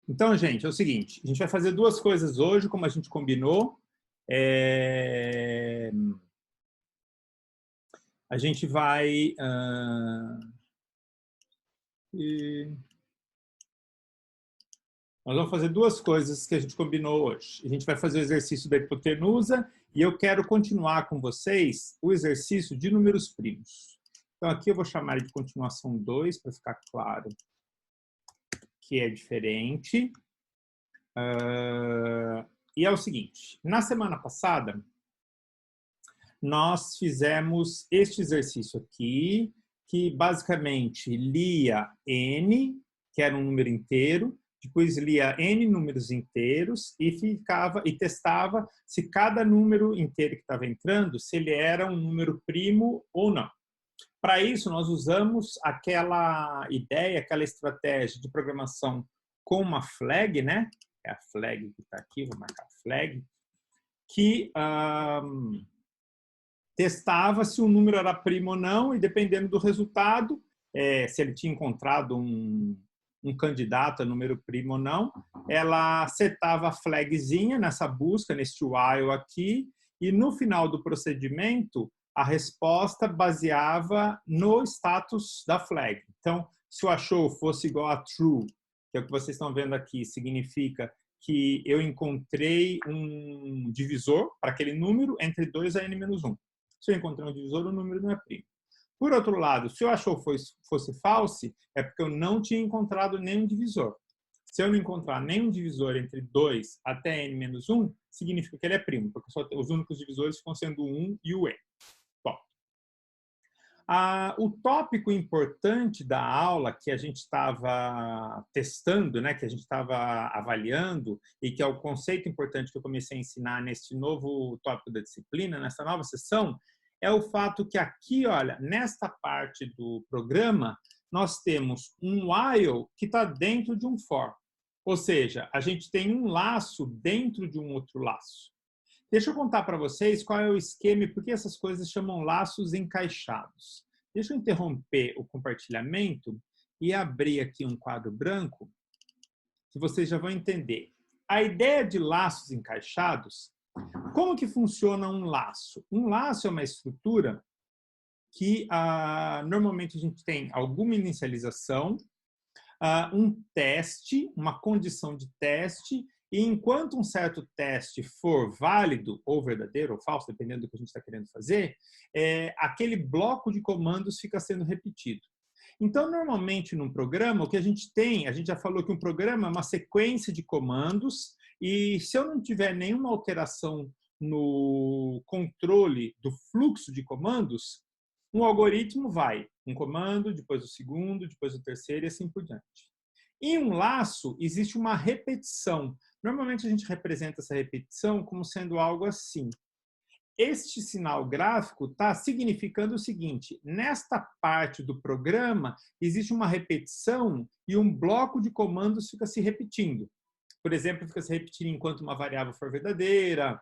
Então, gente, é o seguinte, a gente vai fazer duas coisas hoje, como a gente combinou. A gente vai... nós vamos fazer duas coisas que a gente combinou hoje. A gente vai fazer o exercício da hipotenusa e eu quero continuar com vocês o exercício de números primos. Então, aqui eu vou chamar de continuação 2, para ficar claro que é diferente. E é o seguinte, na semana passada, nós fizemos este exercício aqui, que basicamente lia n, que era um número inteiro, depois lia n números inteiros e testava se cada número inteiro que estava entrando, se ele era um número primo ou não. Para isso, nós usamos aquela ideia, aquela estratégia de programação com uma flag, né? É a flag que está aqui, vou marcar a flag, que testava se o número era primo ou não, e dependendo do resultado, se ele tinha encontrado um candidato a número primo ou não, ela setava a flagzinha nessa busca, neste while aqui, e no final do procedimento, a resposta baseava no status da flag. Então, se o achou fosse igual a true, que é o que vocês estão vendo aqui, significa que eu encontrei um divisor para aquele número entre 2 a n-1. Se eu encontrei um divisor, o número não é primo. Por outro lado, se o achou fosse false, é porque eu não tinha encontrado nenhum divisor. Se eu não encontrar nenhum divisor entre 2 até n-1, significa que ele é primo, porque os únicos divisores ficam sendo o 1 e o n. Bom, o tópico importante da aula que a gente estava testando, né, que a gente estava avaliando, e que é o conceito importante que eu comecei a ensinar neste novo tópico da disciplina, nessa nova sessão, é o fato que aqui, olha, nesta parte do programa, nós temos um while que está dentro de um for. Ou seja, a gente tem um laço dentro de um outro laço. Deixa eu contar para vocês qual é o esquema e por que essas coisas chamam laços encaixados. Deixa eu interromper o compartilhamento e abrir aqui um quadro branco, que vocês já vão entender. A ideia de laços encaixados, como que funciona um laço? Um laço é uma estrutura que normalmente a gente tem alguma inicialização, um teste, uma condição de teste, e enquanto um certo teste for válido, ou verdadeiro, ou falso, dependendo do que a gente está querendo fazer, aquele bloco de comandos fica sendo repetido. Então, normalmente, num programa, o que a gente tem, a gente já falou que um programa é uma sequência de comandos, e se eu não tiver nenhuma alteração no controle do fluxo de comandos, um algoritmo vai um comando, depois o segundo, depois o terceiro e assim por diante. Em um laço, existe uma repetição. Normalmente, a gente representa essa repetição como sendo algo assim. Este sinal gráfico está significando o seguinte: nesta parte do programa, existe uma repetição e um bloco de comandos fica se repetindo. Por exemplo, fica se repetindo enquanto uma variável for verdadeira,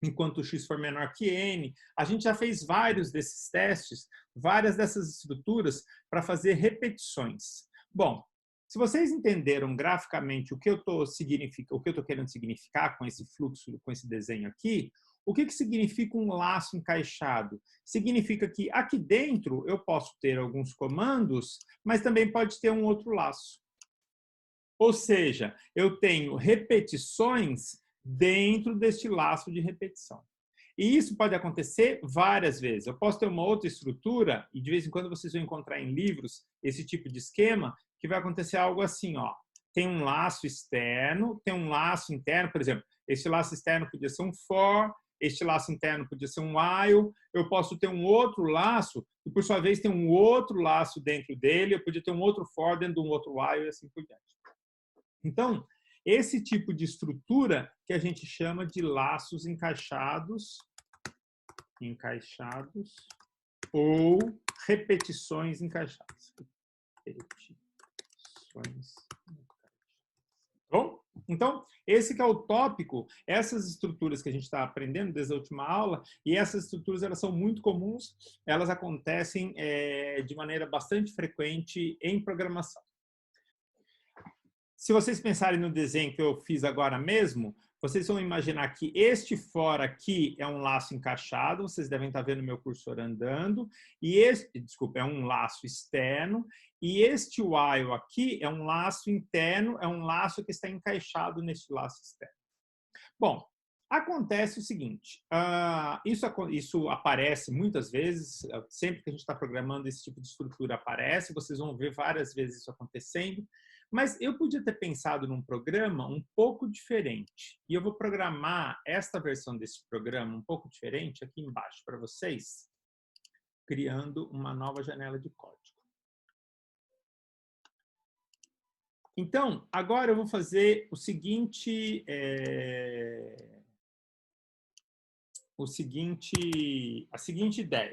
enquanto o x for menor que n. A gente já fez vários desses testes, várias dessas estruturas para fazer repetições. Bom, se vocês entenderam graficamente o que eu estou querendo significar com esse fluxo, com esse desenho aqui, o que significa um laço encaixado? Significa que aqui dentro eu posso ter alguns comandos, mas também pode ter um outro laço. Ou seja, eu tenho repetições dentro deste laço de repetição. E isso pode acontecer várias vezes. Eu posso ter uma outra estrutura, e de vez em quando vocês vão encontrar em livros esse tipo de esquema, que vai acontecer algo assim, ó. Tem um laço externo, tem um laço interno, por exemplo, esse laço externo podia ser um for, este laço interno podia ser um while, eu posso ter um outro laço, e por sua vez tem um outro laço dentro dele, eu podia ter um outro for dentro de um outro while e assim por diante. Então, esse tipo de estrutura que a gente chama de laços encaixados ou repetições encaixadas. Bom, então, esse que é o tópico, essas estruturas que a gente está aprendendo desde a última aula, e essas estruturas elas são muito comuns, elas acontecem de maneira bastante frequente em programação. se vocês pensarem no desenho que eu fiz agora mesmo, vocês vão imaginar que este for aqui é um laço encaixado, vocês devem estar vendo meu cursor andando, e este, desculpa, é um laço externo, e este while aqui é um laço interno, é um laço que está encaixado neste laço externo. Bom, acontece o seguinte, isso aparece muitas vezes, sempre que a gente está programando esse tipo de estrutura aparece, vocês vão ver várias vezes isso acontecendo, mas eu podia ter pensado num programa um pouco diferente. E eu vou programar esta versão desse programa um pouco diferente aqui embaixo para vocês, criando uma nova janela de código. Então, agora eu vou fazer a seguinte ideia.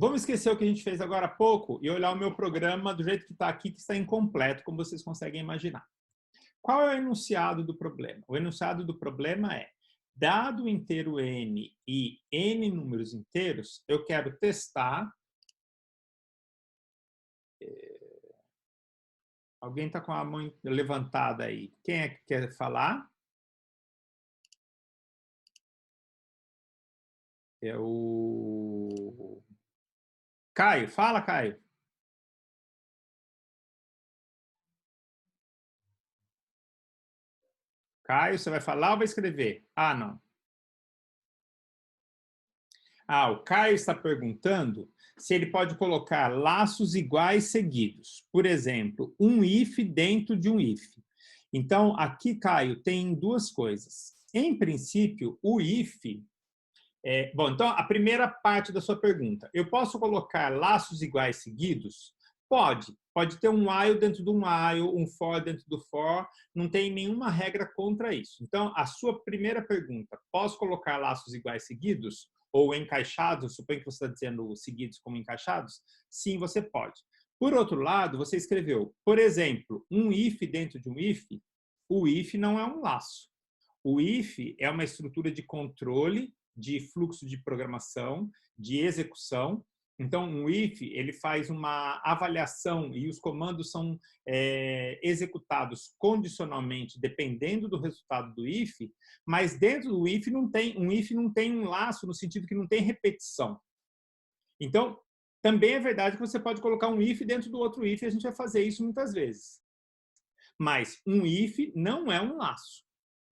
Vamos esquecer o que a gente fez agora há pouco e olhar o meu programa do jeito que está aqui, que está incompleto, como vocês conseguem imaginar. Qual é o enunciado do problema? O enunciado do problema é, dado o inteiro n e n números inteiros, eu quero testar... Alguém está com a mão levantada aí. Quem é que quer falar? É o... Caio. Fala, Caio. Caio, você vai falar ou vai escrever? Ah, não. O Caio está perguntando se ele pode colocar laços iguais seguidos. Por exemplo, um if dentro de um if. Então, aqui, Caio, tem duas coisas. Em princípio, o if... Bom, então, a primeira parte da sua pergunta. Eu posso colocar laços iguais seguidos? Pode. Pode ter um while dentro de um while, um for dentro do for. Não tem nenhuma regra contra isso. Então, a sua primeira pergunta, posso colocar laços iguais seguidos? Ou encaixados? Suponho que você está dizendo seguidos como encaixados? Sim, você pode. Por outro lado, você escreveu, por exemplo, um if dentro de um if. O if não é um laço. O if é uma estrutura de controle de fluxo de programação, de execução. Então, um if, ele faz uma avaliação e os comandos são executados condicionalmente, dependendo do resultado do if, mas dentro do if não tem um laço, no sentido que não tem repetição. Então, também é verdade que você pode colocar um if dentro do outro if, e a gente vai fazer isso muitas vezes. Mas um if não é um laço.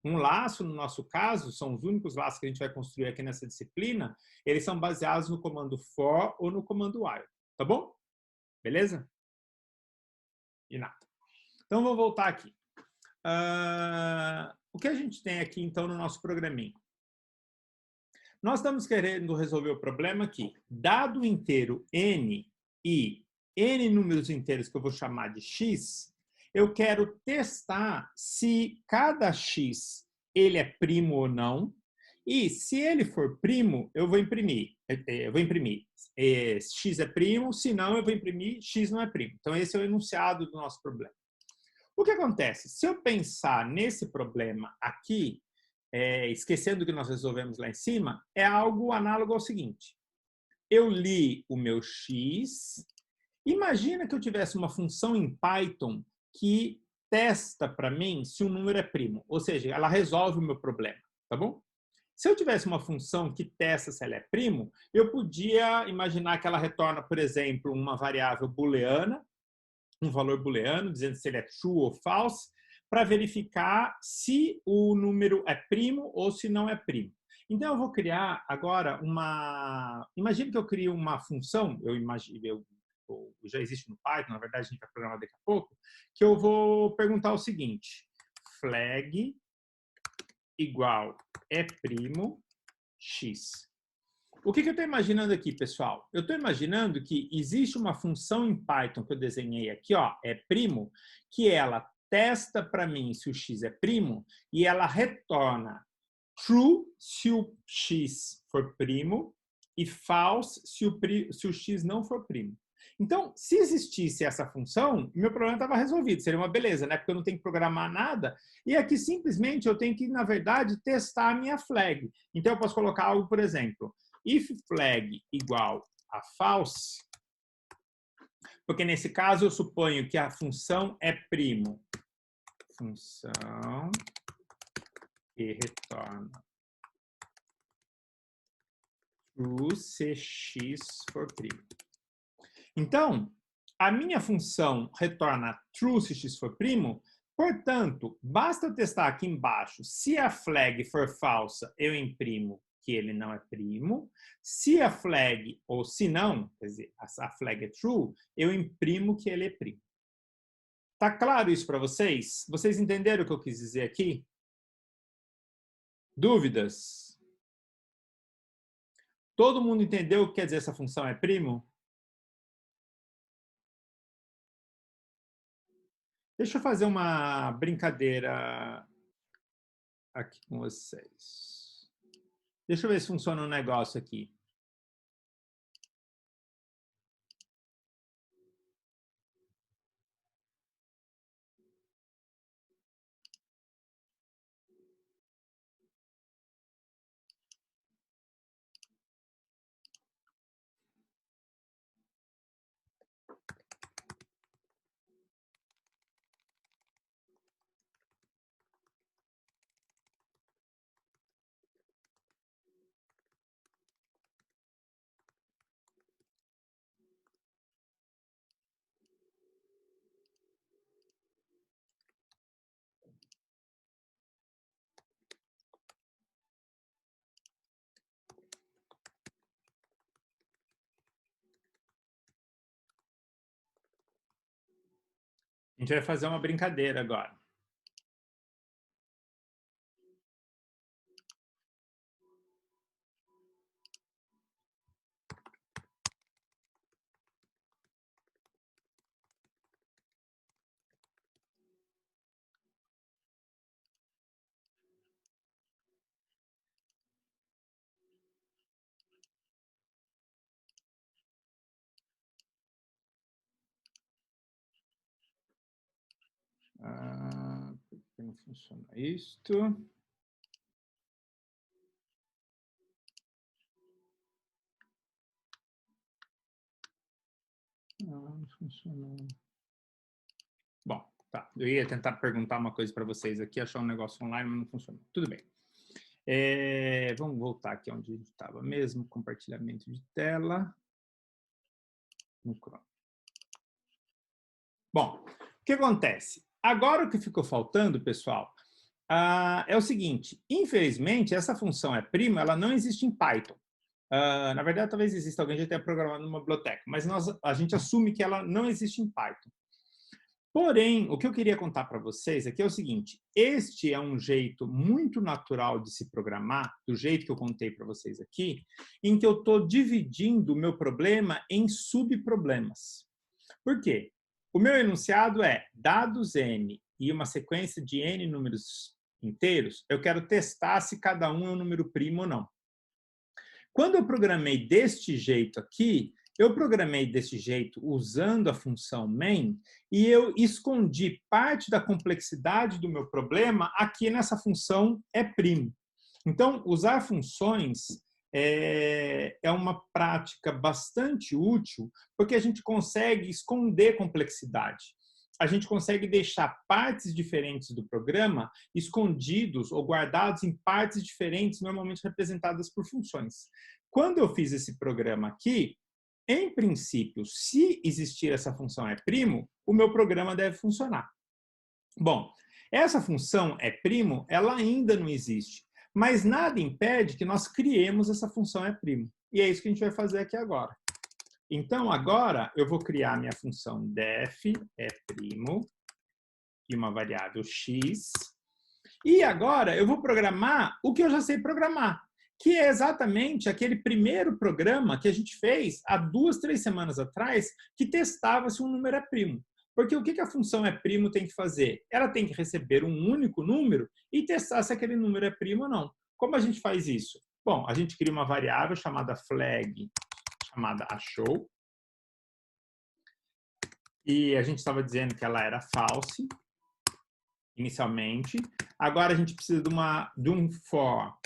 Um laço, no nosso caso, são os únicos laços que a gente vai construir aqui nessa disciplina, eles são baseados no comando for ou no comando while. Tá bom? Beleza? E nada. Então, vou voltar aqui. O que a gente tem aqui, então, no nosso programinha? Nós estamos querendo resolver o problema aqui. Dado o inteiro n e n números inteiros que eu vou chamar de x, eu quero testar se cada x ele é primo ou não, e se ele for primo, eu vou imprimir. X é primo, se não, eu vou imprimir x não é primo. Então, esse é o enunciado do nosso problema. O que acontece? Se eu pensar nesse problema aqui, esquecendo que nós resolvemos lá em cima, é algo análogo ao seguinte. Eu li o meu x. Imagina que eu tivesse uma função em Python que testa para mim se um número é primo. Ou seja, ela resolve o meu problema. Tá bom? Se eu tivesse uma função que testa se ela é primo, eu podia imaginar que ela retorna, por exemplo, uma variável booleana, um valor booleano, dizendo se ele é true ou false, para verificar se o número é primo ou se não é primo. Então, eu vou criar agora uma... Imagine que eu crio uma função, já existe no Python, na verdade a gente vai programar daqui a pouco, que eu vou perguntar o seguinte, flag igual é primo x. O que eu estou imaginando aqui, pessoal? Eu estou imaginando que existe uma função em Python que eu desenhei aqui, ó, é primo, que ela testa para mim se o x é primo e ela retorna true se o x for primo e false se o x não for primo. Então, se existisse essa função, meu problema estava resolvido. Seria uma beleza, né? Porque eu não tenho que programar nada. E aqui, simplesmente, eu tenho que, na verdade, testar a minha flag. Então, eu posso colocar algo, por exemplo, if flag igual a false, porque nesse caso eu suponho que a função é primo função que retorna true se x for primo. Então, a minha função retorna true se x for primo, portanto, basta eu testar aqui embaixo. Se a flag for falsa, eu imprimo que ele não é primo. Se a flag, ou se não, quer dizer, a flag é true, eu imprimo que ele é primo. Tá claro isso para vocês? Vocês entenderam o que eu quis dizer aqui? Dúvidas? Todo mundo entendeu o que quer dizer essa função é primo? Deixa eu fazer uma brincadeira aqui com vocês. Deixa eu ver se funciona um negócio aqui. A gente vai fazer uma brincadeira agora. Por que não funciona isto? Não funcionou. Bom, tá. Eu ia tentar perguntar uma coisa para vocês aqui, achar um negócio online, mas não funcionou. Tudo bem. Vamos voltar aqui onde a gente estava mesmo, compartilhamento de tela. No Chrome. Bom, o que acontece? Agora o que ficou faltando, pessoal, é o seguinte. Infelizmente, essa função é prima, ela não existe em Python. Na verdade, talvez exista, alguém já tenha programado numa biblioteca, mas a gente assume que ela não existe em Python. Porém, o que eu queria contar para vocês aqui é o seguinte, este é um jeito muito natural de se programar, do jeito que eu contei para vocês aqui, em que eu estou dividindo o meu problema em subproblemas. Por quê? O meu enunciado é dados n e uma sequência de n números inteiros, eu quero testar se cada um é um número primo ou não. Quando eu programei deste jeito aqui, eu programei desse jeito usando a função main e eu escondi parte da complexidade do meu problema aqui nessa função é primo. Então, usar funções é uma prática bastante útil porque a gente consegue esconder complexidade. A gente consegue deixar partes diferentes do programa escondidos ou guardados em partes diferentes, normalmente representadas por funções. Quando eu fiz esse programa aqui, em princípio, se existir essa função é primo, o meu programa deve funcionar. Bom, essa função é primo, ela ainda não existe, mas nada impede que nós criemos essa função é primo. E é isso que a gente vai fazer aqui agora. Então, agora, eu vou criar minha função def é primo e uma variável x. E agora, eu vou programar o que eu já sei programar, que é exatamente aquele primeiro programa que a gente fez há 2, 3 semanas atrás, que testava se um número é primo. Porque o que a função é primo tem que fazer? Ela tem que receber um único número e testar se aquele número é primo ou não. Como a gente faz isso? Bom, a gente cria uma variável chamada flag, chamada achou. E a gente estava dizendo que ela era false, inicialmente. Agora a gente precisa de um for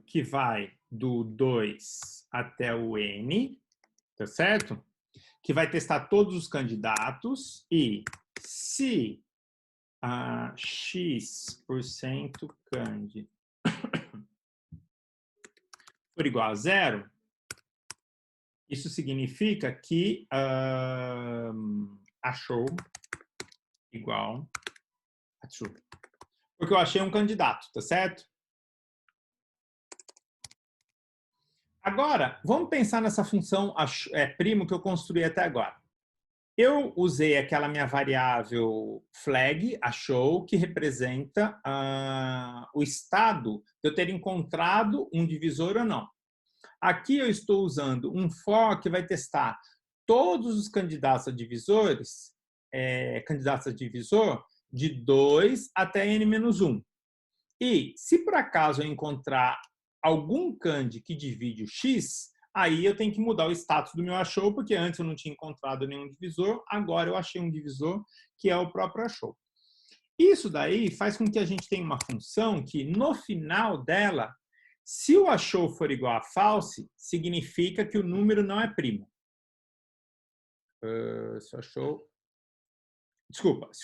que vai do 2 até o n, tá certo? que vai testar todos os candidatos e se a x% cand for igual a 0, isso significa que achou igual a true. Porque eu achei um candidato, tá certo? Agora, vamos pensar nessa função primo que eu construí até agora. Eu usei aquela minha variável flag, achou, que representa o estado de eu ter encontrado um divisor ou não. Aqui eu estou usando um for que vai testar todos os candidatos a divisores, candidatos a divisor, de 2 até n-1. E, se por acaso eu encontrar algum cand que divide o x, aí eu tenho que mudar o status do meu achou, porque antes eu não tinha encontrado nenhum divisor, agora eu achei um divisor, que é o próprio achou. Isso daí faz com que a gente tenha uma função que, no final dela, se o achou for igual a false, significa que o número não é primo. Se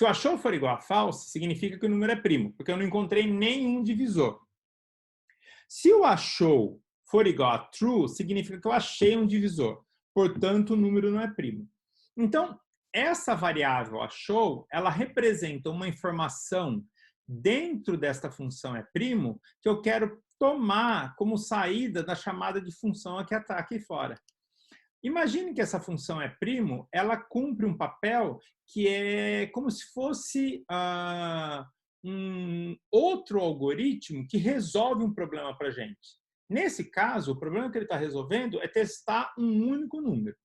o achou for igual a false, significa que o número é primo, porque eu não encontrei nenhum divisor. Se o achou for igual a true, significa que eu achei um divisor. Portanto, o número não é primo. Então, essa variável achou, ela representa uma informação dentro desta função é primo que eu quero tomar como saída da chamada de função que está aqui fora. Imagine que essa função é primo, ela cumpre um papel que é como se fosse um outro algoritmo que resolve um problema para a gente. Nesse caso, o problema que ele está resolvendo é testar um único número.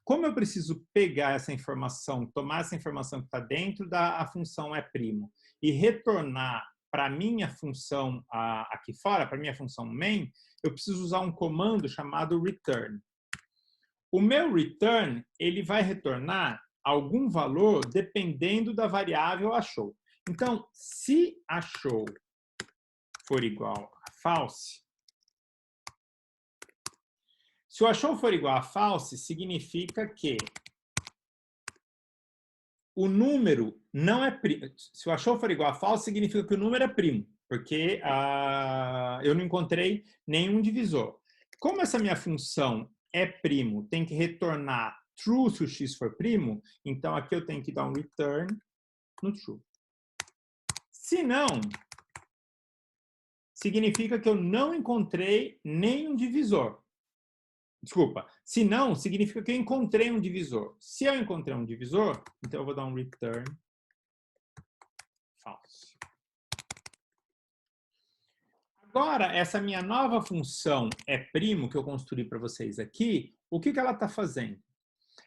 Como eu preciso pegar essa informação, tomar essa informação que está dentro da função é primo e retornar para a minha função aqui fora, para a minha função main, eu preciso usar um comando chamado return. O meu return, ele vai retornar algum valor dependendo da variável achou. Então, se achou for igual a false, se o achou for igual a false, significa que o número não é primo. Se o achou for igual a false, significa que o número é primo, porque eu não encontrei nenhum divisor. Como essa minha função é primo, tem que retornar true se o x for primo, então aqui eu tenho que dar um return no true. Se não, significa que eu não encontrei nenhum divisor. Desculpa. Se não, significa que eu encontrei um divisor. Se eu encontrei um divisor, então eu vou dar um return false. Agora, essa minha nova função é primo, que eu construí para vocês aqui, o que ela está fazendo?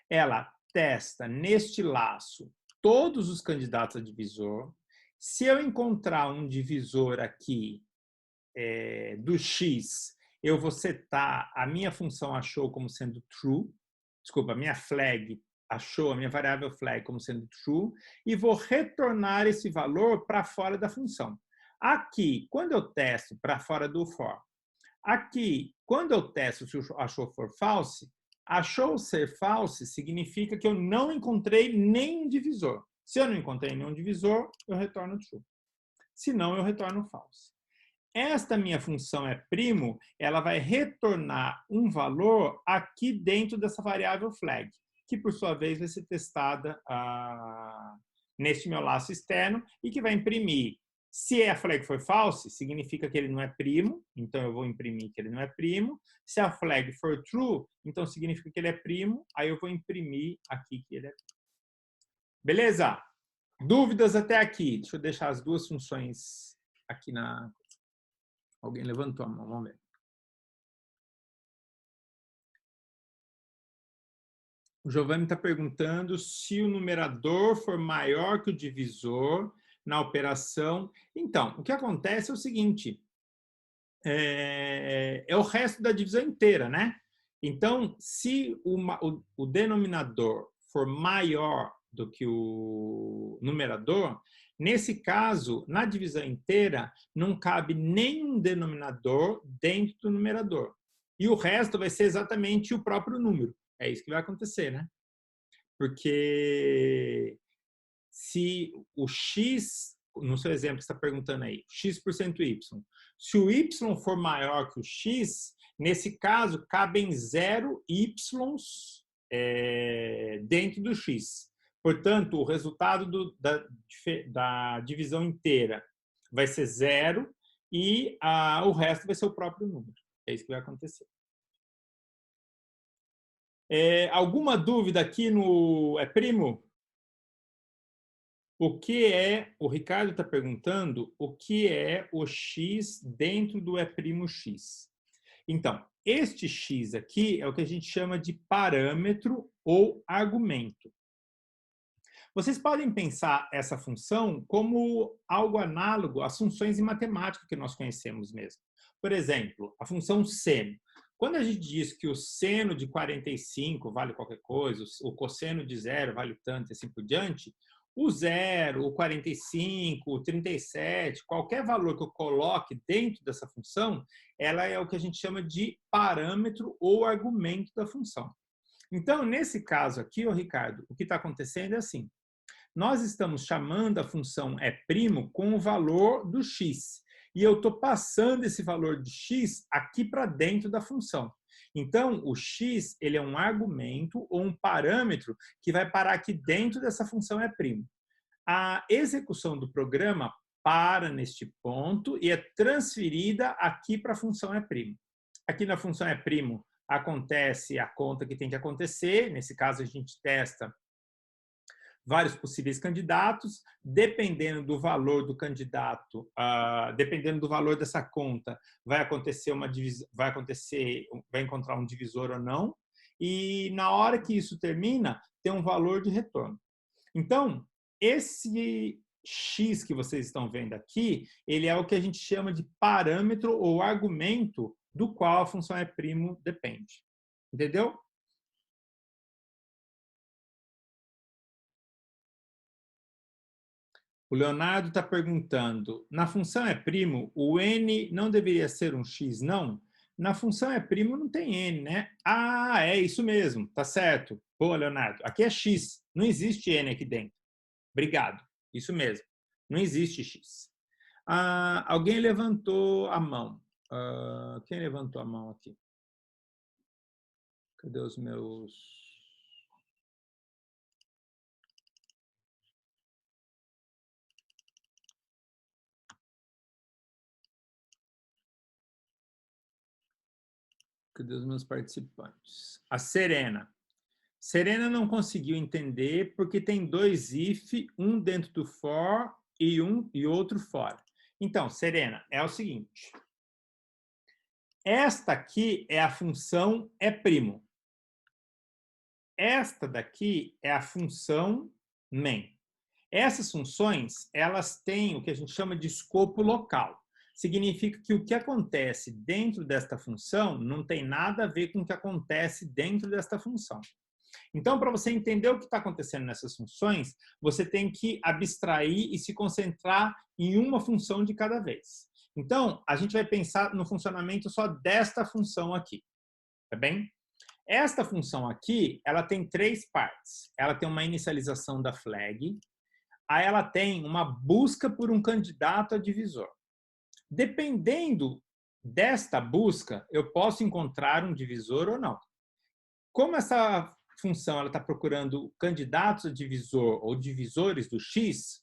Ela testa neste laço todos os candidatos a divisor. Se eu encontrar um divisor aqui do x, eu vou setar a minha função achou como sendo true, desculpa, a minha flag achou, a minha variável flag como sendo true, e vou retornar esse valor para fora da função. Aqui, quando eu testo para fora do for, aqui, quando eu testo se o achou for false, achou ser false significa que eu não encontrei nenhum divisor. Se eu não encontrei nenhum divisor, eu retorno true. Se não, eu retorno false. Esta minha função é primo, ela vai retornar um valor aqui dentro dessa variável flag, que por sua vez vai ser testada neste meu laço externo e que vai imprimir. Se a flag for false, significa que ele não é primo, então eu vou imprimir que ele não é primo. Se a flag for true, então significa que ele é primo, aí eu vou imprimir aqui que ele é primo. Beleza? Dúvidas até aqui? Deixa eu deixar as duas funções aqui na... Alguém levantou a mão, vamos ver. O Giovanni está perguntando se o numerador for maior que o divisor na operação. Então, o que acontece é o seguinte, é o resto da divisão inteira, né? Então, se o denominador for maior do que o numerador, nesse caso, na divisão inteira, não cabe nenhum denominador dentro do numerador. E o resto vai ser exatamente o próprio número. É isso que vai acontecer, né? Porque se o x, no seu exemplo que você está perguntando aí, x% y, se o y for maior que o x, nesse caso, cabem 0 y's dentro do x. Portanto, o resultado da divisão inteira vai ser 0 e o resto vai ser o próprio número. É isso que vai acontecer. Alguma dúvida aqui no é primo? O Ricardo está perguntando o que é o x dentro do E'X. Então, este x aqui é o que a gente chama de parâmetro ou argumento. Vocês podem pensar essa função como algo análogo às funções em matemática que nós conhecemos mesmo. Por exemplo, a função seno. Quando a gente diz que o seno de 45 vale qualquer coisa, o cosseno de 0 vale tanto e assim por diante, o 0, o 45, o 37, qualquer valor que eu coloque dentro dessa função, ela é o que a gente chama de parâmetro ou argumento da função. Então, nesse caso aqui, Ricardo, o que está acontecendo é assim. Nós estamos chamando a função E' com o valor do x. E eu estou passando esse valor de x aqui para dentro da função. Então, o x ele é um argumento ou um parâmetro que vai parar aqui dentro dessa função E'. A execução do programa para neste ponto e é transferida aqui para a função E'. Aqui na função E' acontece a conta que tem que acontecer. Nesse caso, a gente testa vários possíveis candidatos, dependendo do valor do candidato, dependendo do valor dessa conta, vai encontrar um divisor ou não, e na hora que isso termina, tem um valor de retorno. Então, esse x que vocês estão vendo aqui, ele é o que a gente chama de parâmetro ou argumento do qual a função E' depende. Entendeu? O Leonardo está perguntando, na função E', o n não deveria ser um x, não? Na função E' não tem n, né? Ah, é isso mesmo, tá certo. Boa, Leonardo. Aqui é x, não existe n aqui dentro. Obrigado, isso mesmo. Não existe x. Alguém levantou a mão. Quem levantou a mão aqui? Cadê os meus... Cadê os meus participantes? A Serena. Serena não conseguiu entender porque tem dois if, um dentro do for e outro fora. Então, Serena, é o seguinte. Esta aqui é a função E'. Esta daqui é a função main. Essas funções, elas têm o que a gente chama de escopo local. Significa que o que acontece dentro desta função não tem nada a ver com o que acontece dentro desta função. Então, para você entender o que está acontecendo nessas funções, você tem que abstrair e se concentrar em uma função de cada vez. Então, a gente vai pensar no funcionamento só desta função aqui, tá bem? Esta função aqui, ela tem três partes. Ela tem uma inicialização da flag, aí ela tem uma busca por um candidato a divisor. Dependendo desta busca, eu posso encontrar um divisor ou não. Como essa função está procurando candidatos a divisor ou divisores do x,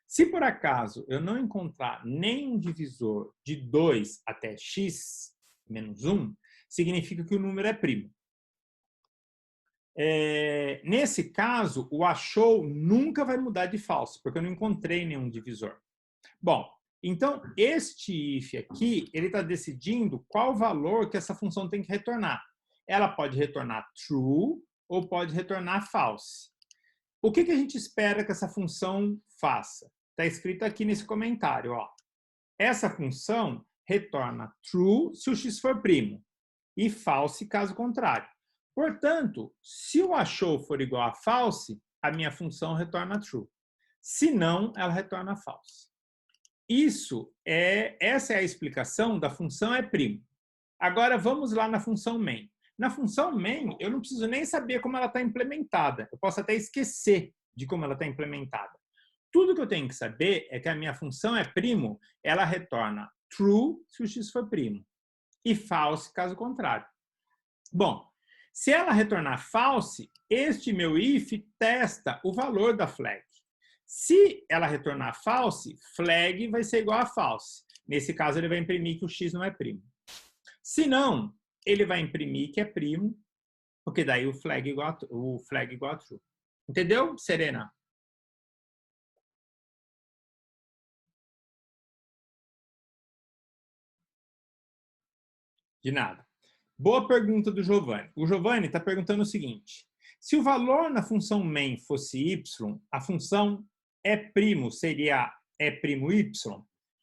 se por acaso eu não encontrar nenhum divisor de 2 até x menos 1, significa que o número é primo. Nesse caso, o achou nunca vai mudar de falso, porque eu não encontrei nenhum divisor. Bom, então este if aqui, ele está decidindo qual valor que essa função tem que retornar. Ela pode retornar true ou pode retornar false. O que a gente espera que essa função faça? Está escrito aqui nesse comentário. Ó. Essa função retorna true se o x for primo e false caso contrário. Portanto, se o achou for igual a false, a minha função retorna true. Se não, ela retorna false. Essa é a explicação da função E'. Agora vamos lá na função main. Na função main, eu não preciso nem saber como ela está implementada. Eu posso até esquecer de como ela está implementada. Tudo que eu tenho que saber é que a minha função é primo, ela retorna true se o x for primo e false caso contrário. Bom, se ela retornar false, este meu if testa o valor da flag. Se ela retornar false, flag vai ser igual a false. Nesse caso, ele vai imprimir que o x não é primo. Se não, ele vai imprimir que é primo, porque daí o flag igual a true. Entendeu, Serena? De nada. Boa pergunta do Giovanni. O Giovanni está perguntando o seguinte: se o valor na função main fosse y, a função e' seria e''y?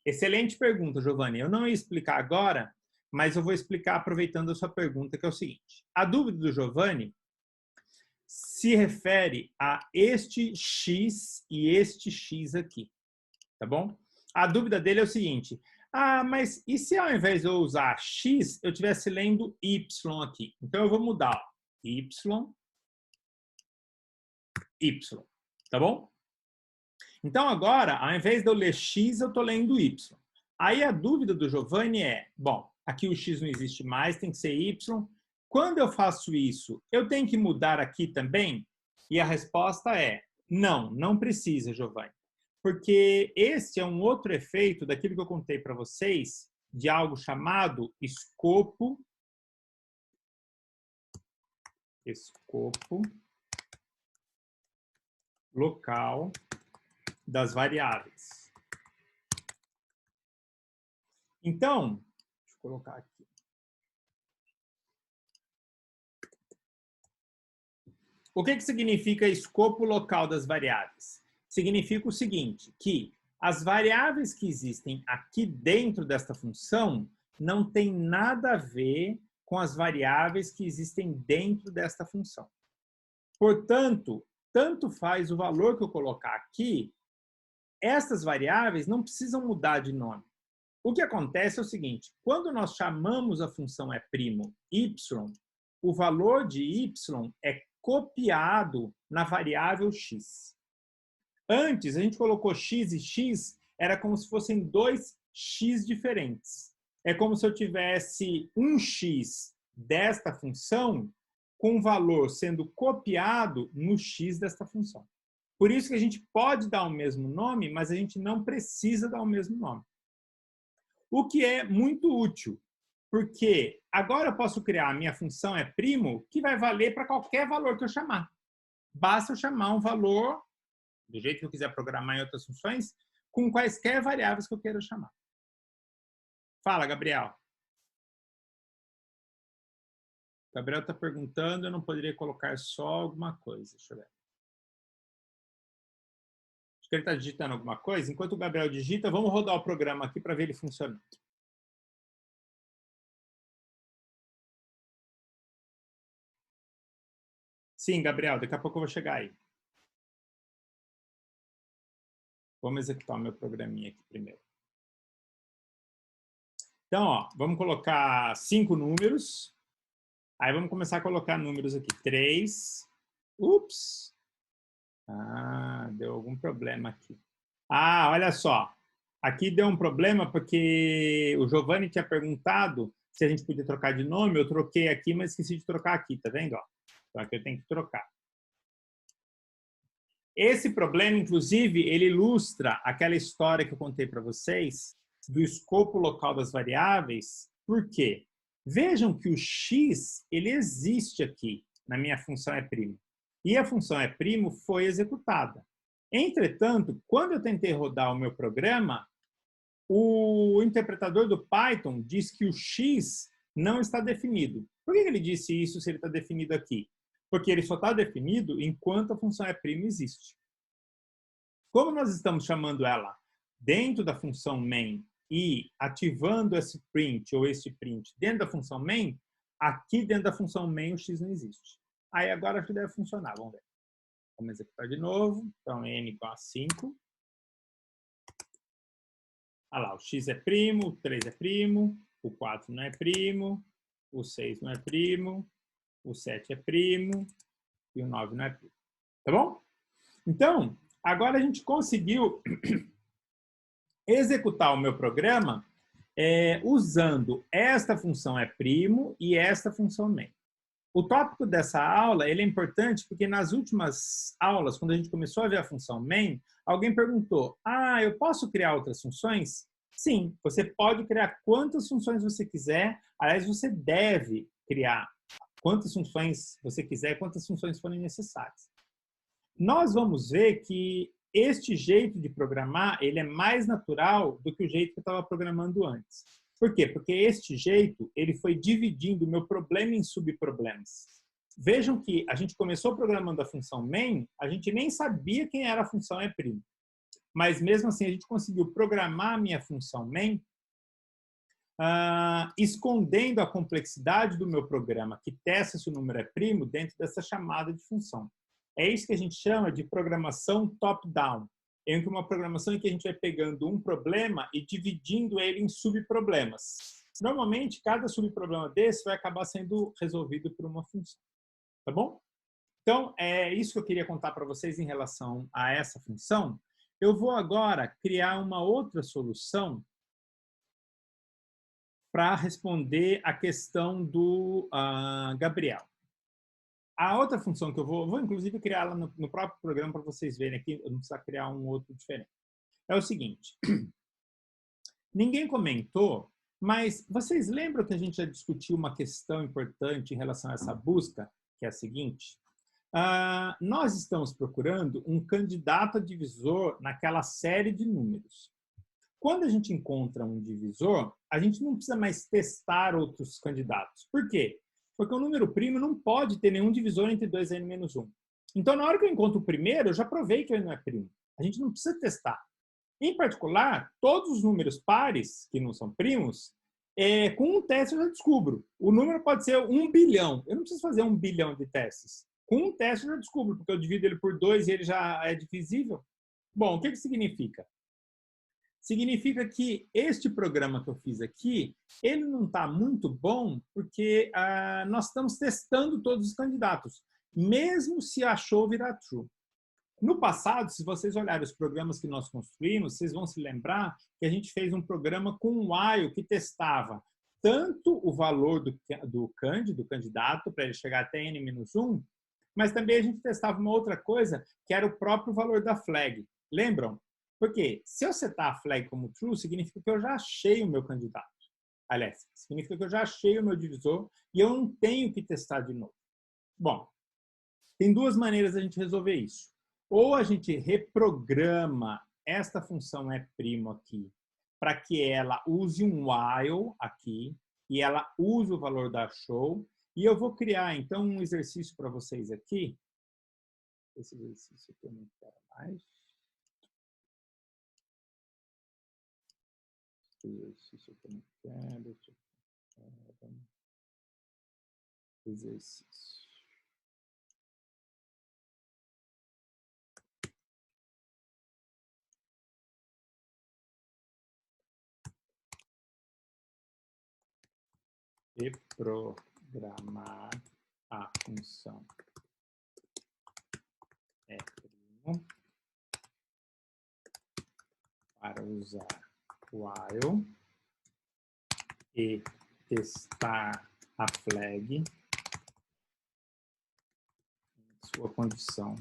Excelente pergunta, Giovanni. Eu não ia explicar agora, mas eu vou explicar aproveitando a sua pergunta, que é o seguinte. A dúvida do Giovanni se refere a este x e este x aqui, tá bom? A dúvida dele é o seguinte: ah, mas e se ao invés de eu usar x, eu estivesse lendo y aqui? Então, eu vou mudar ó, y, tá bom? Então, agora, ao invés de eu ler x, eu estou lendo y. Aí a dúvida do Giovanni é, bom, aqui o x não existe mais, tem que ser y. Quando eu faço isso, eu tenho que mudar aqui também? E a resposta é, não, não precisa, Giovanni. Porque esse é um outro efeito daquilo que eu contei para vocês, de algo chamado escopo local das variáveis. Então, deixa eu colocar aqui. O que significa escopo local das variáveis? Significa o seguinte, que as variáveis que existem aqui dentro desta função não tem nada a ver com as variáveis que existem dentro desta função. Portanto, tanto faz o valor que eu colocar aqui, essas variáveis não precisam mudar de nome. O que acontece é o seguinte, quando nós chamamos a função y, o valor de y é copiado na variável x. Antes, a gente colocou x e x, era como se fossem dois x diferentes. É como se eu tivesse um x desta função com o valor sendo copiado no x desta função. Por isso que a gente pode dar o mesmo nome, mas a gente não precisa dar o mesmo nome. O que é muito útil, porque agora eu posso criar a minha função primo, que vai valer para qualquer valor que eu chamar. Basta eu chamar um valor, do jeito que eu quiser programar em outras funções, com quaisquer variáveis que eu queira chamar. Fala, Gabriel. Gabriel está perguntando, eu não poderia colocar só alguma coisa. Deixa eu ver. Acho que ele está digitando alguma coisa. Enquanto o Gabriel digita, vamos rodar o programa aqui para ver ele funcionando. Sim, Gabriel, daqui a pouco eu vou chegar aí. Vamos executar o meu programinha aqui primeiro. Então, ó, vamos colocar 5 números. Aí vamos começar a colocar números aqui. 3. Ups. Ah, deu algum problema aqui. Ah, olha só. Aqui deu um problema porque o Giovanni tinha perguntado se a gente podia trocar de nome. Eu troquei aqui, mas esqueci de trocar aqui, tá vendo? Ó, então aqui eu tenho que trocar. Esse problema, inclusive, ele ilustra aquela história que eu contei para vocês do escopo local das variáveis. Por quê? Vejam que o x ele existe aqui na minha função é'. E a função é' foi executada. Entretanto, quando eu tentei rodar o meu programa, o interpretador do Python diz que o x não está definido. Por que ele disse isso se ele está definido aqui? Porque ele só está definido enquanto a função é' existe. Como nós estamos chamando ela dentro da função main e ativando esse print ou este print dentro da função main, aqui dentro da função main o x não existe. Aí agora acho que deve funcionar, vamos ver. Vamos executar de novo. Então, n igual a 5. Olha lá, o x é primo, o 3 é primo, o 4 não é primo, o 6 não é primo, o 7 é primo e o 9 não é primo. Tá bom? Então, agora a gente conseguiu executar o meu programa usando esta função é primo e esta função main. O tópico dessa aula ele é importante porque nas últimas aulas, quando a gente começou a ver a função main, alguém perguntou, eu posso criar outras funções? Sim, você pode criar quantas funções você quiser. Aliás, você deve criar quantas funções você quiser, quantas funções forem necessárias. Nós vamos ver que este jeito de programar ele é mais natural do que o jeito que eu estava programando antes. Por quê? Porque este jeito ele foi dividindo o meu problema em subproblemas. Vejam que a gente começou programando a função main, a gente nem sabia quem era a função é primo. Mas mesmo assim a gente conseguiu programar a minha função main escondendo a complexidade do meu programa que testa se o número é primo dentro dessa chamada de função. É isso que a gente chama de programação top-down. É uma programação em que a gente vai pegando um problema e dividindo ele em subproblemas. Normalmente, cada subproblema desse vai acabar sendo resolvido por uma função. Tá bom? Então, é isso que eu queria contar para vocês em relação a essa função. Eu vou agora criar uma outra solução para responder a questão do Gabriel. A outra função que eu vou inclusive criá-la no próprio programa para vocês verem aqui, eu não preciso criar um outro diferente. É o seguinte, ninguém comentou, mas vocês lembram que a gente já discutiu uma questão importante em relação a essa busca, que é a seguinte, nós estamos procurando um candidato a divisor naquela série de números. Quando a gente encontra um divisor, a gente não precisa mais testar outros candidatos. Por quê? Porque o número primo não pode ter nenhum divisor entre 2n-1. Então, na hora que eu encontro o primeiro, eu já provei que ele não é primo. A gente não precisa testar. Em particular, todos os números pares, que não são primos, com um teste eu já descubro. O número pode ser 1 bilhão. Eu não preciso fazer 1 bilhão de testes. Com um teste eu já descubro, porque eu divido ele por 2 e ele já é divisível. Bom, o que significa? Significa que este programa que eu fiz aqui, ele não está muito bom porque nós estamos testando todos os candidatos, mesmo se achou virar true. No passado, se vocês olharem os programas que nós construímos, vocês vão se lembrar que a gente fez um programa com um while que testava tanto o valor do candidato, para ele chegar até n-1, mas também a gente testava uma outra coisa, que era o próprio valor da flag. Lembram? Porque se eu setar a flag como true, significa que eu já achei o meu candidato. Aliás, significa que eu já achei o meu divisor e eu não tenho que testar de novo. Bom, tem duas maneiras de a gente resolver isso. Ou a gente reprograma esta função é primo aqui para que ela use um while aqui e ela use o valor da show. E eu vou criar, então, um exercício para vocês aqui. Esse exercício aqui eu não quero mais. Exercício que eu não quero. Exercício. Reprogramar a função é primo para usar while e testar a flag em sua condição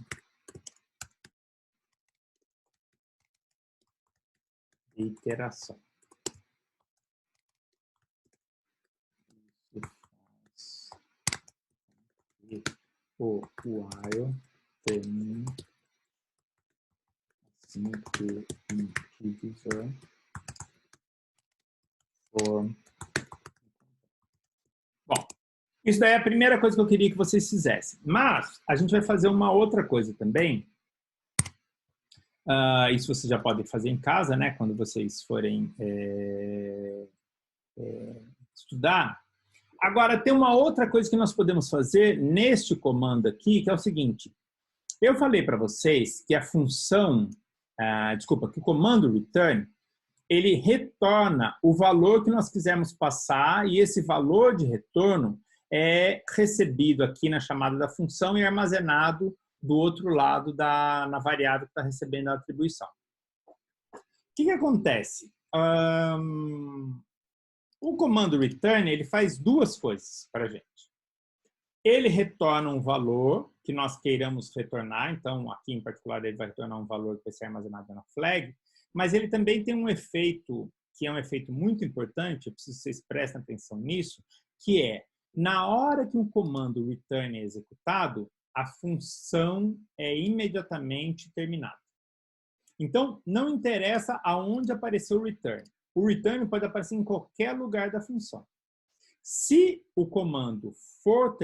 de iteração. Isso faz o while termine assim que o divisor for. Bom, isso daí é a primeira coisa que eu queria que vocês fizessem. Mas a gente vai fazer uma outra coisa também. Isso vocês já podem fazer em casa, né? Quando vocês forem estudar. Agora, tem uma outra coisa que nós podemos fazer neste comando aqui, que é o seguinte. Eu falei para vocês que a função, que o comando return, ele retorna o valor que nós quisermos passar e esse valor de retorno é recebido aqui na chamada da função e armazenado do outro lado na variável que está recebendo a atribuição. O que acontece? O comando return ele faz duas coisas para a gente. Ele retorna um valor que nós queiramos retornar, então aqui em particular ele vai retornar um valor que vai ser armazenado na flag, mas ele também tem um efeito, que é um efeito muito importante, eu preciso que vocês prestem atenção nisso, que é, na hora que o comando return é executado, a função é imediatamente terminada. Então, não interessa aonde apareceu o return. O return pode aparecer em qualquer lugar da função. Se o comando for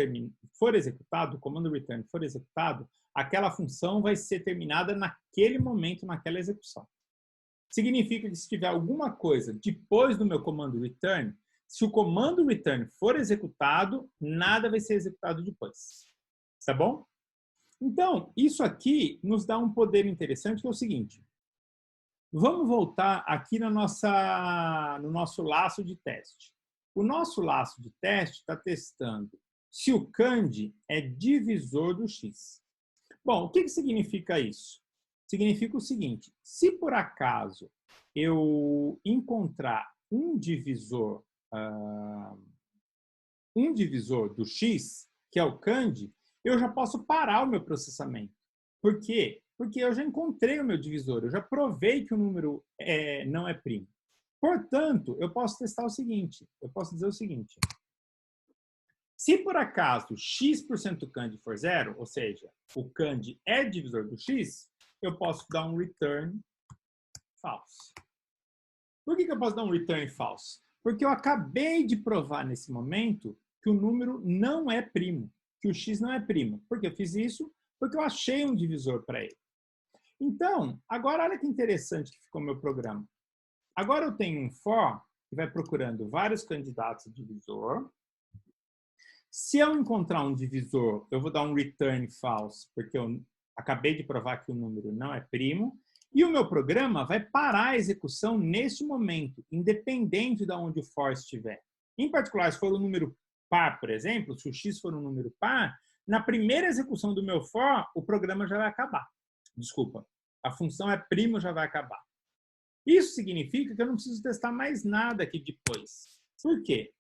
executado, o comando return for executado, aquela função vai ser terminada naquele momento, naquela execução. Significa que se tiver alguma coisa depois do meu comando return, se o comando return for executado, nada vai ser executado depois. Tá bom? Então, isso aqui nos dá um poder interessante, que é o seguinte. Vamos voltar aqui no nosso laço de teste. O nosso laço de teste está testando se o cand é divisor do x. Bom, o que significa isso? Significa o seguinte, se por acaso eu encontrar um divisor do x, que é o cand, eu já posso parar o meu processamento. Por quê? Porque eu já encontrei o meu divisor, eu já provei que o número não é primo. Portanto, eu posso testar o seguinte, eu posso dizer o seguinte, se por acaso x% cand for 0, ou seja, o cand é divisor do x, eu posso dar um return false. Por que eu posso dar um return false? Porque eu acabei de provar nesse momento que o número não é primo, que o x não é primo. Por que eu fiz isso? Porque eu achei um divisor para ele. Então, agora olha que interessante que ficou o meu programa. Agora eu tenho um for que vai procurando vários candidatos a divisor. Se eu encontrar um divisor, eu vou dar um return false, porque eu acabei de provar que o número não é primo. E o meu programa vai parar a execução neste momento, independente de onde o for estiver. Em particular, se for um número par, por exemplo, se o x for um número par, na primeira execução do meu for, o programa já vai acabar. Desculpa, a função é primo, já vai acabar. Isso significa que eu não preciso testar mais nada aqui depois. Por quê?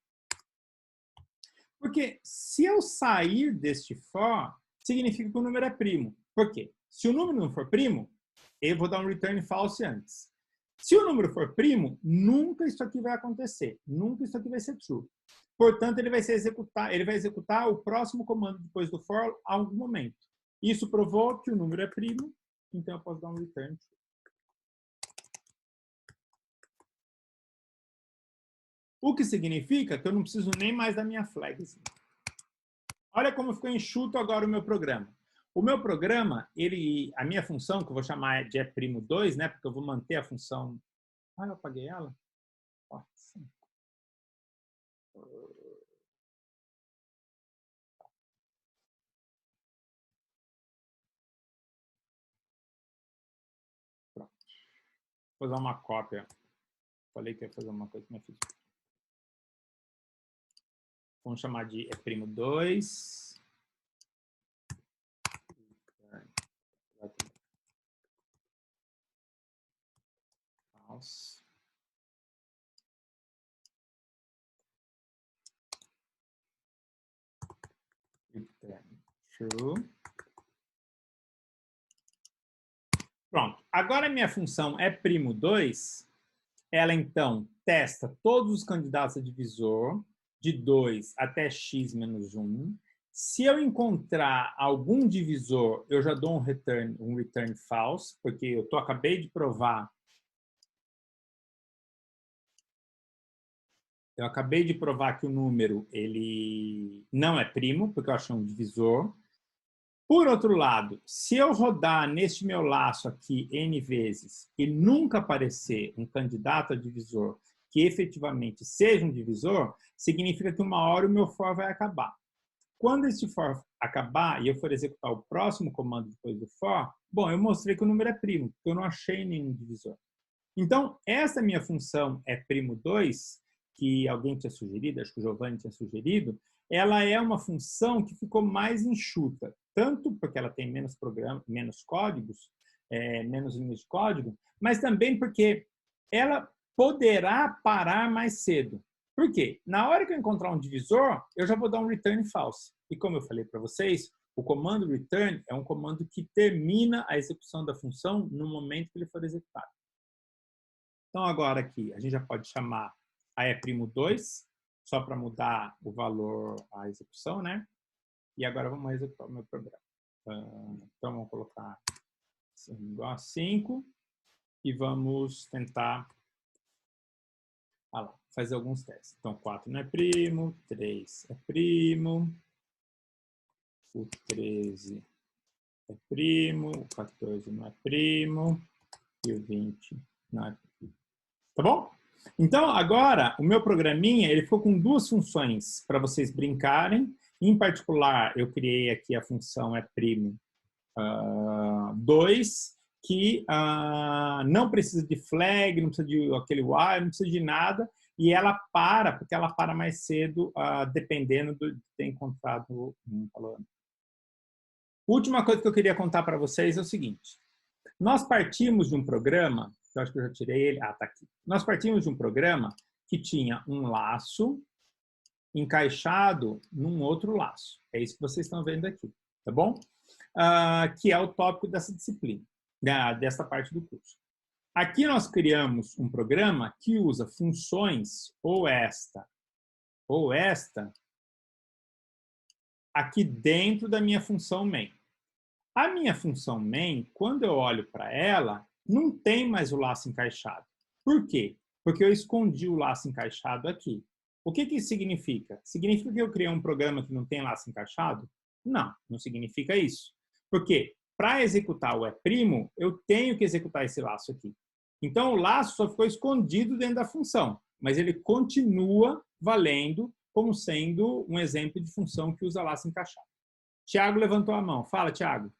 Porque se eu sair deste for, significa que o número é primo. Por quê? Se o número não for primo, eu vou dar um return false antes. Se o número for primo, nunca isso aqui vai acontecer. Nunca isso aqui vai ser true. Portanto, ele vai executar o próximo comando depois do for a algum momento. Isso provou que o número é primo, então eu posso dar um return true. O que significa que eu não preciso nem mais da minha flag. Olha como ficou enxuto agora o meu programa. O meu programa, a minha função, que eu vou chamar de é'2, né? Porque eu vou manter a função... Ah, eu apaguei ela? Ó, sim. Pronto. Vou fazer uma cópia. Falei que ia fazer uma coisa, mas fiz. Vamos chamar de é'2. False. Return true. Pronto. Agora a minha função é'2. Ela, então, testa todos os candidatos a divisor, de 2 até x menos 1. Se eu encontrar algum divisor, eu já dou um return false, porque eu acabei de provar. Eu acabei de provar que o número ele não é primo, porque eu achei um divisor. Por outro lado, se eu rodar neste meu laço aqui n vezes e nunca aparecer um candidato a divisor que efetivamente seja um divisor, significa que uma hora o meu for vai acabar. Quando esse for acabar e eu for executar o próximo comando depois do for, bom, eu mostrei que o número é primo, porque eu não achei nenhum divisor. Então, essa minha função é'2, que alguém tinha sugerido, acho que o Giovanni tinha sugerido, ela é uma função que ficou mais enxuta, tanto porque ela tem menos menos códigos, menos linhas de código, mas também porque ela poderá parar mais cedo. Por quê? Na hora que eu encontrar um divisor, eu já vou dar um return false. E como eu falei para vocês, o comando return é um comando que termina a execução da função no momento que ele for executado. Então, agora aqui, a gente já pode chamar a E'2, só para mudar o valor, a execução, né? E agora vamos executar o meu programa. Então, vamos colocar igual a 5 e vamos tentar fazer alguns testes. Então, 4 não é primo, 3 é primo, o 13 é primo, o 14 não é primo e o 20 não é primo. Tá bom? Então, agora, o meu programinha, ele ficou com duas funções para vocês brincarem. Em particular, eu criei aqui a função E'Primo2, que não precisa de flag, não precisa de aquele while, não precisa de nada, e ela para, porque ela para mais cedo, dependendo de ter encontrado um valor. Última coisa que eu queria contar para vocês é o seguinte. Nós partimos de um programa, eu acho que eu já tirei ele, tá aqui. Nós partimos de um programa que tinha um laço encaixado num outro laço. É isso que vocês estão vendo aqui, tá bom? Que é o tópico dessa disciplina, dessa parte do curso. Aqui nós criamos um programa que usa funções ou esta, aqui dentro da minha função main. A minha função main, quando eu olho para ela, não tem mais o laço encaixado. Por quê? Porque eu escondi o laço encaixado aqui. O que isso significa? Significa que eu criei um programa que não tem laço encaixado? Não, não significa isso. Porque para executar o E'Primo, eu tenho que executar esse laço aqui. Então, o laço só ficou escondido dentro da função, mas ele continua valendo como sendo um exemplo de função que usa laço encaixado. Tiago levantou a mão. Fala, Tiago.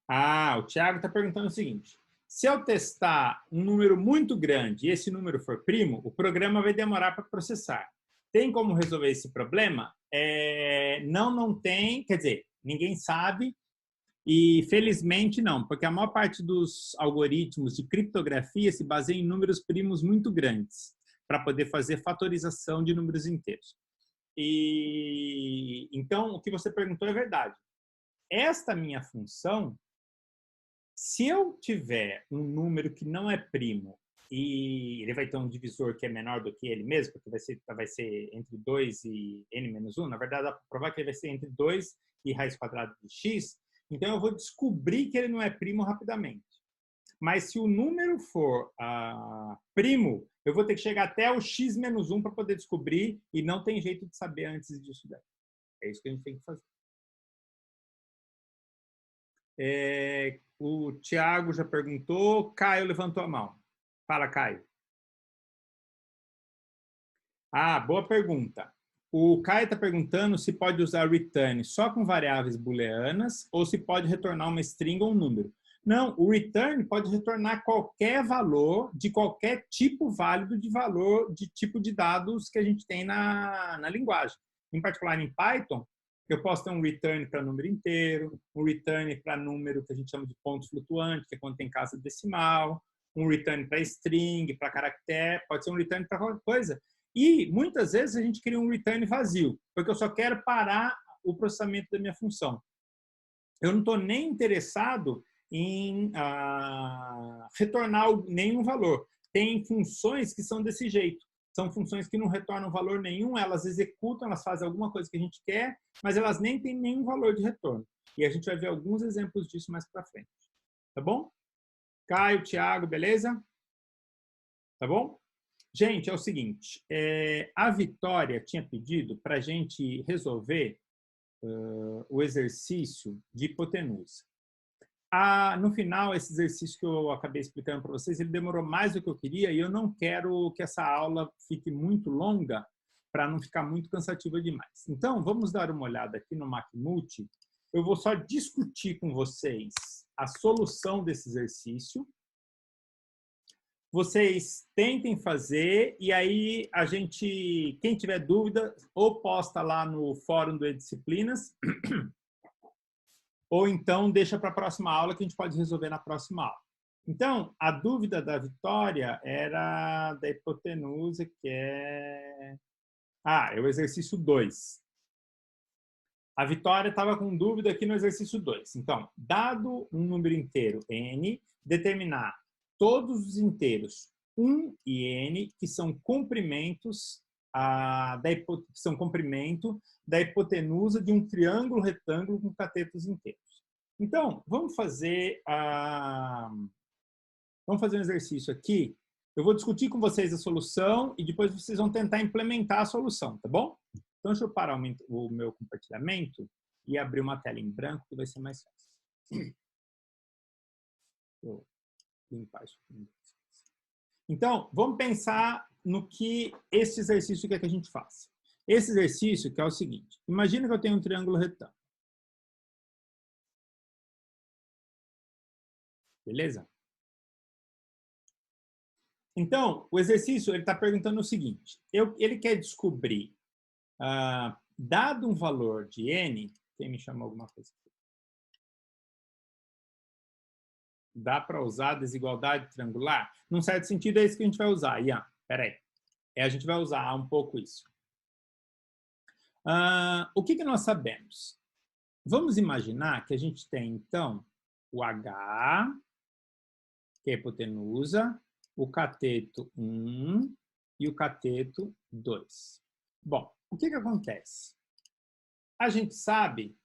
O Thiago está perguntando o seguinte. Se eu testar um número muito grande e esse número for primo, o programa vai demorar para processar. Tem como resolver esse problema? Não tem. Quer dizer, ninguém sabe e, felizmente, não. Porque a maior parte dos algoritmos de criptografia se baseia em números primos muito grandes para poder fazer fatorização de números inteiros. Então, o que você perguntou é verdade. Esta minha função, se eu tiver um número que não é primo e ele vai ter um divisor que é menor do que ele mesmo, porque vai ser entre 2 e n-1, na verdade, dá para provar que ele vai ser entre 2 e raiz quadrada de x, então eu vou descobrir que ele não é primo rapidamente. Mas se o número for primo, eu vou ter que chegar até o x-1 para poder descobrir e não tem jeito de saber antes disso daí. É isso que a gente tem que fazer. O Tiago já perguntou, Caio levantou a mão. Fala, Caio. Boa pergunta. O Caio está perguntando se pode usar return só com variáveis booleanas ou se pode retornar uma string ou um número. Não, o return pode retornar qualquer valor de qualquer tipo válido de valor de tipo de dados que a gente tem na linguagem. Em particular, em Python, eu posso ter um return para número inteiro, um return para número que a gente chama de ponto flutuante, que é quando tem casa decimal, um return para string, para caractere, pode ser um return para qualquer coisa. E muitas vezes a gente cria um return vazio, porque eu só quero parar o processamento da minha função. Eu não estou nem interessado em retornar nenhum valor. Tem funções que são desse jeito. São funções que não retornam valor nenhum, elas executam, elas fazem alguma coisa que a gente quer, mas elas nem têm nenhum valor de retorno. E a gente vai ver alguns exemplos disso mais para frente. Tá bom? Caio, Thiago, beleza? Tá bom? Gente, é o seguinte, a Vitória tinha pedido para a gente resolver o exercício de hipotenusa. No final, esse exercício que eu acabei explicando para vocês, ele demorou mais do que eu queria e eu não quero que essa aula fique muito longa para não ficar muito cansativa demais. Então, vamos dar uma olhada aqui no MacMulti. Eu vou só discutir com vocês a solução desse exercício vocês tentem fazer e aí a gente, quem tiver dúvida, ou posta lá no fórum do Edisciplinas, ou então deixa para a próxima aula que a gente pode resolver na próxima aula. Então, a dúvida da Vitória era da hipotenusa, que é... é o exercício 2. A Vitória estava com dúvida aqui no exercício 2. Então, dado um número inteiro n, determinar todos os inteiros 1 e n, que são comprimentos da hipotenusa de um triângulo retângulo com catetos inteiros. Então, vamos fazer um exercício aqui. Eu vou discutir com vocês a solução e depois vocês vão tentar implementar a solução, tá bom? Então, deixa eu parar o meu compartilhamento e abrir uma tela em branco que vai ser mais fácil. Vou limpar isso aqui. Então, vamos pensar no que esse exercício quer que a gente faça. Esse exercício que é o seguinte. Imagina que eu tenho um triângulo retângulo. Beleza? Então, o exercício ele está perguntando o seguinte. Ele quer descobrir, dado um valor de n, quem me chamou alguma coisa aqui? Dá para usar desigualdade triangular? Num certo sentido, é isso que a gente vai usar. Ian, peraí. A gente vai usar um pouco isso. O que nós sabemos? Vamos imaginar que a gente tem, então, o H, que é a hipotenusa, o cateto 1 e o cateto 2. Bom, o que acontece? A gente sabe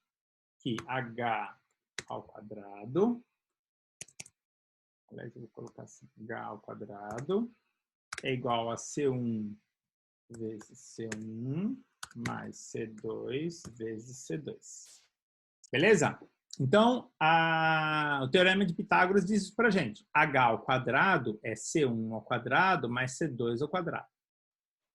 que H ao quadrado, aliás, eu vou colocar assim, H ao quadrado é igual a C1 vezes C1 mais C2 vezes C2. Beleza? Então, o Teorema de Pitágoras diz isso para a gente. H ao quadrado é C1 ao quadrado mais C2 ao quadrado.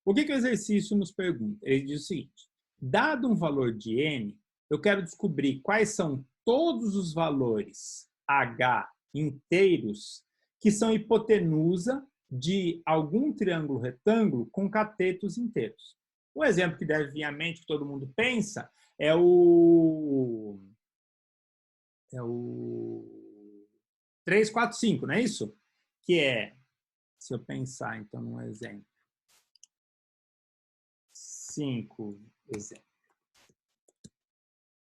O que o exercício nos pergunta? Ele diz o seguinte. Dado um valor de n, eu quero descobrir quais são todos os valores H inteiros que são hipotenusa de algum triângulo retângulo com catetos inteiros. Um exemplo que deve vir à mente, que todo mundo pensa, é o 3, 4, 5, não é isso? Que é, se eu pensar, então, num exemplo. 5, exemplo.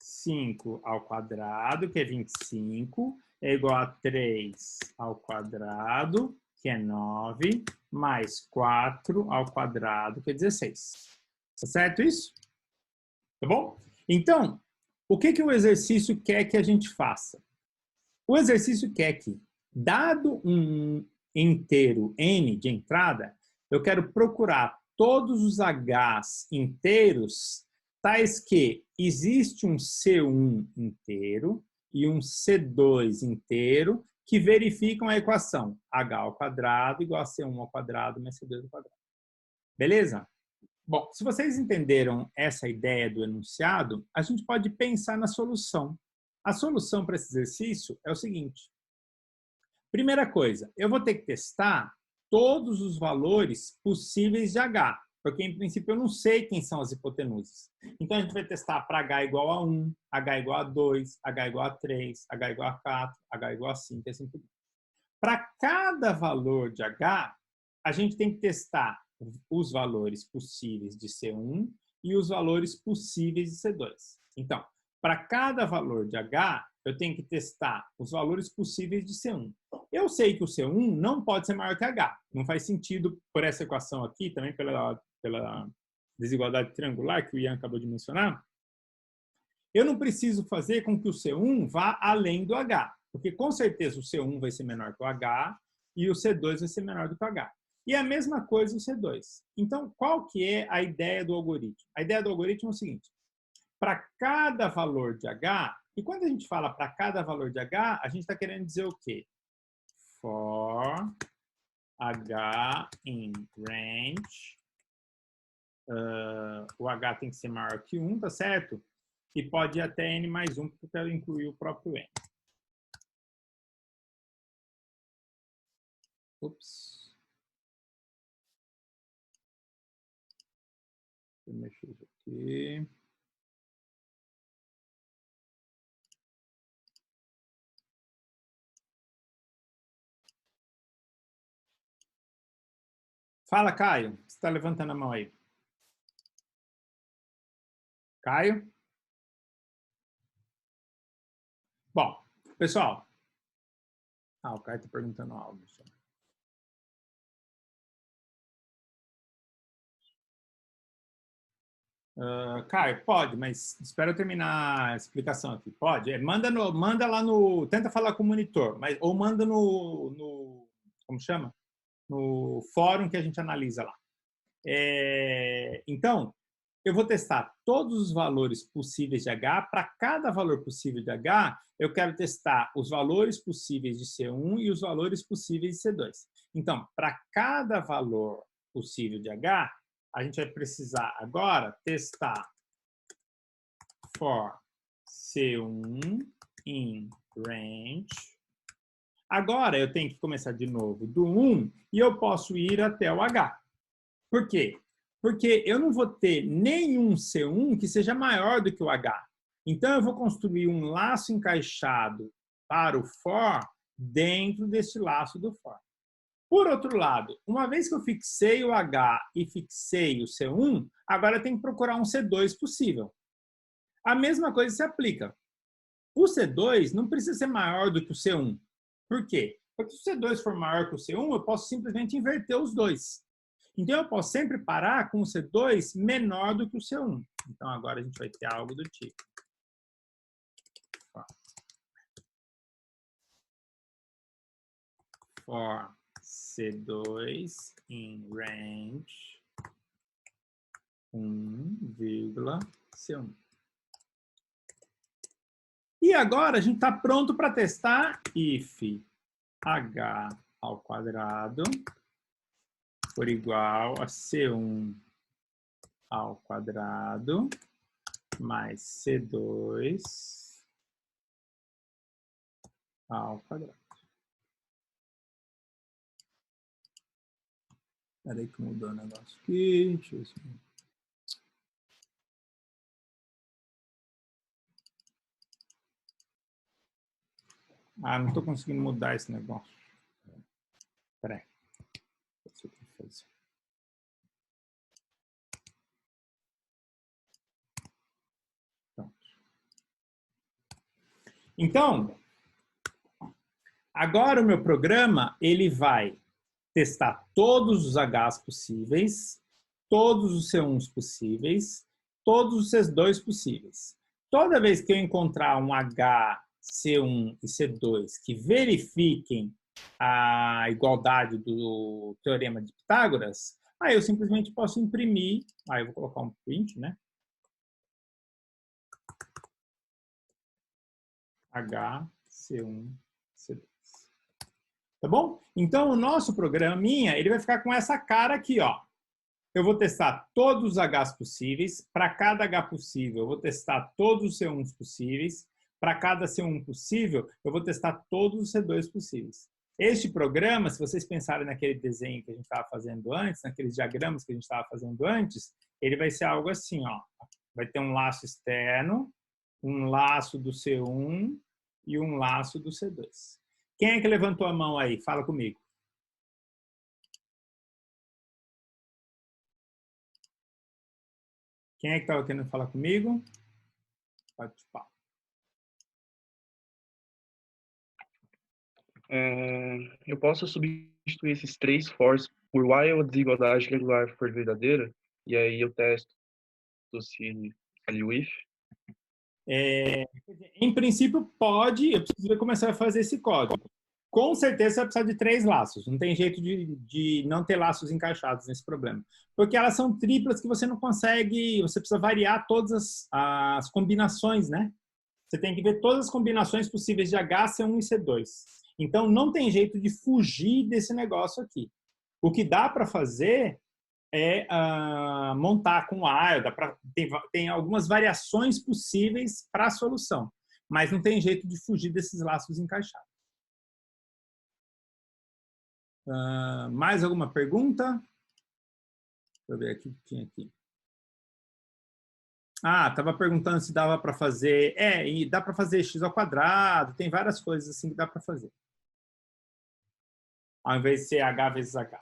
5 ao quadrado, que é 25, é igual a 3 ao quadrado, que é 9, mais 4 ao quadrado, que é 16. Tá certo isso? Tá bom? Então, o que o exercício quer que a gente faça? O exercício quer que, dado um inteiro n de entrada, eu quero procurar todos os h's inteiros, tais que existe um C1 inteiro e um C2 inteiro que verificam a equação h ao quadrado igual a C1 ao quadrado mais C2 ao quadrado. Beleza? Bom, se vocês entenderam essa ideia do enunciado, a gente pode pensar na solução. A solução para esse exercício é o seguinte. Primeira coisa, eu vou ter que testar todos os valores possíveis de H, porque, em princípio, eu não sei quem são as hipotenusas. Então, a gente vai testar para H igual a 1, H igual a 2, H igual a 3, H igual a 4, H igual a 5, e assim por diante. Para cada valor de H, a gente tem que testar os valores possíveis de C1 e os valores possíveis de C2. Então, para cada valor de H, eu tenho que testar os valores possíveis de C1. Eu sei que o C1 não pode ser maior que H. Não faz sentido por essa equação aqui, também pela desigualdade triangular que o Ian acabou de mencionar. Eu não preciso fazer com que o C1 vá além do H, porque com certeza o C1 vai ser menor que o H e o C2 vai ser menor do que o H. E a mesma coisa o C2. Então, qual que é a ideia do algoritmo? A ideia do algoritmo é o seguinte. Para cada valor de H, e quando a gente fala para cada valor de H, a gente está querendo dizer o quê? For H in range, o H tem que ser maior que 1, tá certo? E pode ir até n mais 1, porque eu quero incluir o próprio n. Ups. Deixa eu mexer isso aqui. Fala, Caio. Você está levantando a mão aí. Caio? Bom, pessoal. O Caio está perguntando algo. Caio, pode, mas espera eu terminar a explicação aqui. Pode? Manda lá no... Tenta falar com o monitor, mas, ou manda no como chama? No fórum que a gente analisa lá. Então, eu vou testar todos os valores possíveis de H. Para cada valor possível de H, eu quero testar os valores possíveis de C1 e os valores possíveis de C2. Então, para cada valor possível de H, a gente vai precisar agora testar for C1 in range. Agora eu tenho que começar de novo do 1 e eu posso ir até o H. Por quê? Porque eu não vou ter nenhum C1 que seja maior do que o H. Então, eu vou construir um laço encaixado para o for dentro desse laço do for. Por outro lado, uma vez que eu fixei o H e fixei o C1, agora eu tenho que procurar um C2 possível. A mesma coisa se aplica. O C2 não precisa ser maior do que o C1. Por quê? Porque se o C2 for maior que o C1, eu posso simplesmente inverter os dois. Então, eu posso sempre parar com o C2 menor do que o C1. Então, agora a gente vai ter algo do tipo. For C2 in range 1,C1. E agora a gente está pronto para testar if H ao quadrado for igual a C1 ao quadrado mais C2 ao quadrado. Espera aí que mudou o negócio aqui. Deixa eu ver se... não estou conseguindo mudar esse negócio. Espera aí. Deixa eu fazer. Pronto. Então, agora o meu programa ele vai testar todos os Hs possíveis, todos os C1s possíveis, todos os C2 possíveis. Toda vez que eu encontrar um H, C1 e C2 que verifiquem a igualdade do teorema de Pitágoras, aí eu simplesmente posso imprimir, aí eu vou colocar um print, né? H, C1, C2. Tá bom? Então, o nosso programinha, ele vai ficar com essa cara aqui, ó. Eu vou testar todos os Hs possíveis. Para cada H possível, eu vou testar todos os C1s possíveis. Para cada C1 possível, eu vou testar todos os C2 possíveis. Este programa, se vocês pensarem naquele desenho que a gente estava fazendo antes, naqueles diagramas que a gente estava fazendo antes, ele vai ser algo assim, ó. Vai ter um laço externo, um laço do C1 e um laço do C2. Quem é que levantou a mão aí? Fala comigo. Quem é que estava querendo falar comigo? Participar. Eu posso substituir esses três fors por while a desigualdade regular for verdadeira, e aí eu testo se ali o if. Em princípio, pode. Eu preciso ver como você vai fazer esse código. Com certeza você vai precisar de 3 laços. Não tem jeito de não ter laços encaixados nesse problema. Porque elas são triplas que você não consegue... Você precisa variar todas as combinações, né? Você tem que ver todas as combinações possíveis de H, C1 e C2. Então, não tem jeito de fugir desse negócio aqui. O que dá para fazer é montar com while. Tem algumas variações possíveis para a solução. Mas não tem jeito de fugir desses laços encaixados. Mais alguma pergunta? Deixa eu ver aqui o que tinha aqui. Ah, estava perguntando se dava para fazer. E dá para fazer x ao quadrado, tem várias coisas assim que dá para fazer. Ao invés de ser h vezes h.